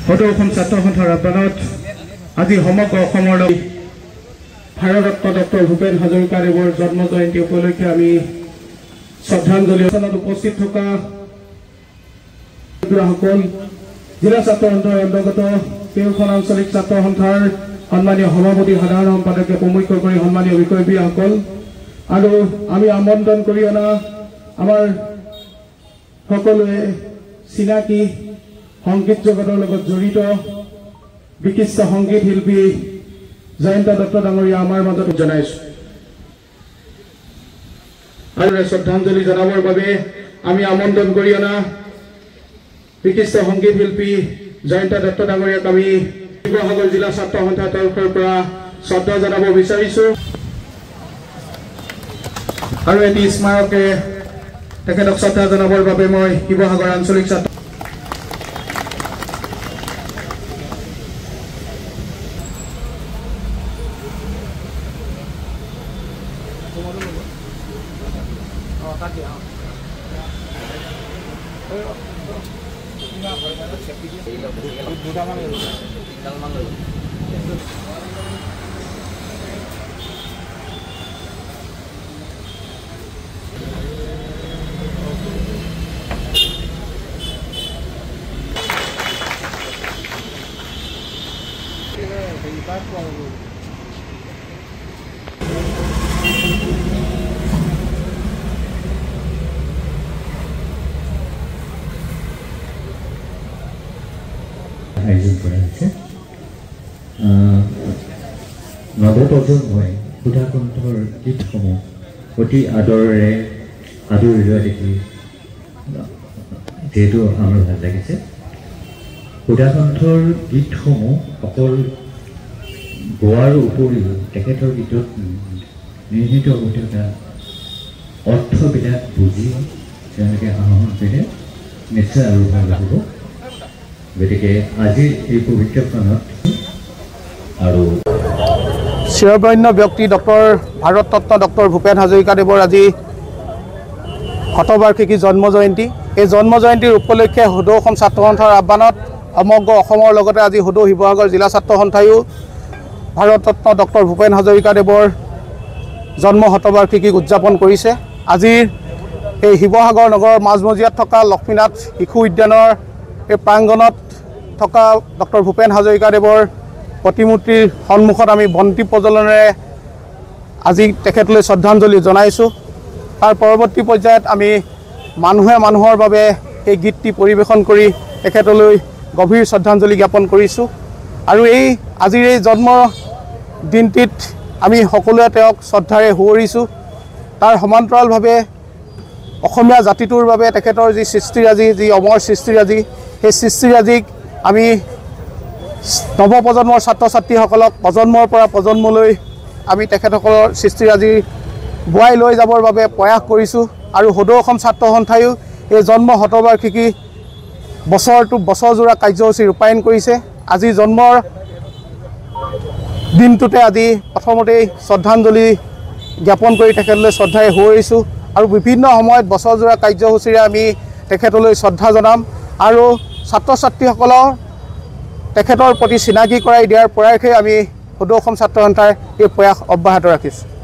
সদৌ ছাত্ৰ সন্থাৰ আহ্বানত আজি সমগ্ৰ অসমৰ ভাৰতৰত্ন ডক্টৰ ভূপেন হাজৰিকা দেৱৰ জন্ম জয়ন্তী উপলক্ষে আমি শ্ৰদ্ধাঞ্জলি অনুষ্ঠানত উপস্থিত থকা সকল জিলা ছাত্ৰ সন্থাৰ অন্তৰ্গত কেওখন আঞ্চলিক ছাত্ৰ সন্থাৰ সন্মানীয় সভাপতি সাধাৰণ সম্পাদকে প্ৰমুখ্য কৰি সন্মানীয় বিষয়ববীয়াসকল আৰু আমি আমন্ত্ৰণ কৰি অনা আমাৰ সকলোৱে চিনাকি সংগীত জগতৰ লগত জড়িত বিশিষ্ট সংগীত শিল্পী জয়ন্ত দত্ত ডাঙৰীয়া আমাৰ মাজত জনাইছো আৰু শ্ৰদ্ধাঞ্জলি জনাবৰ বাবে আমি আমন্ত্ৰণ কৰি অনা বিশিষ্ট সংগীত শিল্পী জয়ন্ত দত্ত ডাঙৰীয়াক আমি শিৱসাগৰ জিলা ছাত্ৰ সন্থাৰ তৰফৰ পৰা শ্ৰদ্ধা জনাব বিচাৰিছো আৰু এটি স্মাৰকে তেখেতক শ্ৰদ্ধা জনাবৰ বাবে মই শিৱসাগৰ আঞ্চলিক ছাত্ৰ আয়োজন কৰা হৈছে নৱপ্ৰজন্মই সুধাকণ্ঠৰ গীতসমূহ অতি আদৰেৰে আদৰি লোৱা দেখি যিহেতু আমাৰ ভাল লাগিছে সুধাকণ্ঠৰ গীতসমূহ অকল গোৱাৰ উপৰিও তেখেতৰ গীতত নিহিত হৈ থকা অৰ্থবিলাক বুজি তেওঁলোকে আহৰণ কৰিলে নিশ্চয় আৰু ভাল লাগিব গতিকে আজিৰ এই পবিত্ৰ ক্ষণত আৰু চিৰবন্য ব্যক্তি ডক্টৰ ভাৰতৰত্ন ডক্টৰ ভূপেন হাজৰিকাদেৱৰ আজি শতবাৰ্ষিকী জন্ম জয়ন্তী এই জন্ম জয়ন্তীৰ উপলক্ষে সদৌ অসম ছাত্ৰ সন্থাৰ আহ্বানত সমগ্ৰ অসমৰ লগতে আজি সদৌ শিৱসাগৰ জিলা ছাত্ৰ সন্থায়ো ভাৰতৰত্ন ডক্টৰ ভূপেন হাজৰিকাদেৱৰ জন্ম শতবাৰ্ষিকী উদযাপন কৰিছে আজিৰ এই শিৱসাগৰ নগৰৰ মাজমজিয়াত থকা লক্ষ্মীনাথ শিশু উদ্যানৰ এই প্ৰাংগণত থকা ডক্টৰ ভূপেন হাজৰিকাদেৱৰ প্ৰতিমূৰ্তিৰ সন্মুখত আমি বন্তি প্ৰজ্বলনেৰে আজি তেখেতলৈ শ্ৰদ্ধাঞ্জলি জনাইছোঁ তাৰ পৰৱৰ্তী পৰ্যায়ত আমি মানুহে মানুহৰ বাবে এই গীতটি পৰিৱেশন কৰি তেখেতলৈ গভীৰ শ্ৰদ্ধাঞ্জলি জ্ঞাপন কৰিছোঁ আৰু এই আজিৰ এই জন্ম দিনটিত আমি সকলোৱে তেওঁক শ্ৰদ্ধাৰে সুঁৱৰিছোঁ তাৰ সমান্তৰালভাৱে অসমীয়া জাতিটোৰ বাবে তেখেতৰ যি সৃষ্টিৰাজি যি অমৰ সৃষ্টিৰাজি সেই সৃষ্টিৰাজিক আমি নৱপ্ৰজন্মৰ ছাত্ৰ ছাত্ৰীসকলক প্ৰজন্মৰ পৰা প্ৰজন্মলৈ আমি তেখেতসকলৰ সৃষ্টিৰাজি বোৱাই লৈ যাবৰ বাবে প্ৰয়াস কৰিছোঁ আৰু সদৌ অসম ছাত্ৰ সন্থায়ো এই জন্ম শতবাৰ্ষিকী বছৰজোৰা কাৰ্যসূচী ৰূপায়ণ কৰিছে আজি জন্মৰ দিনটোতে আজি প্ৰথমতেই শ্ৰদ্ধাঞ্জলি জ্ঞাপন কৰি তেখেতলৈ শ্ৰদ্ধাৰে সুঁৱৰিছোঁ আৰু বিভিন্ন সময়ত বছৰজোৰা কাৰ্যসূচীৰে আমি তেখেতলৈ শ্ৰদ্ধা জনাম আৰু ছাত্ৰ ছাত্ৰীসকলৰ তেখেতৰ প্ৰতি চিনাকি কৰাই দিয়াৰ প্ৰয়াসে আমি সদৌ অসম ছাত্ৰ সন্থাৰ এই প্ৰয়াস অব্যাহত ৰাখিছোঁ।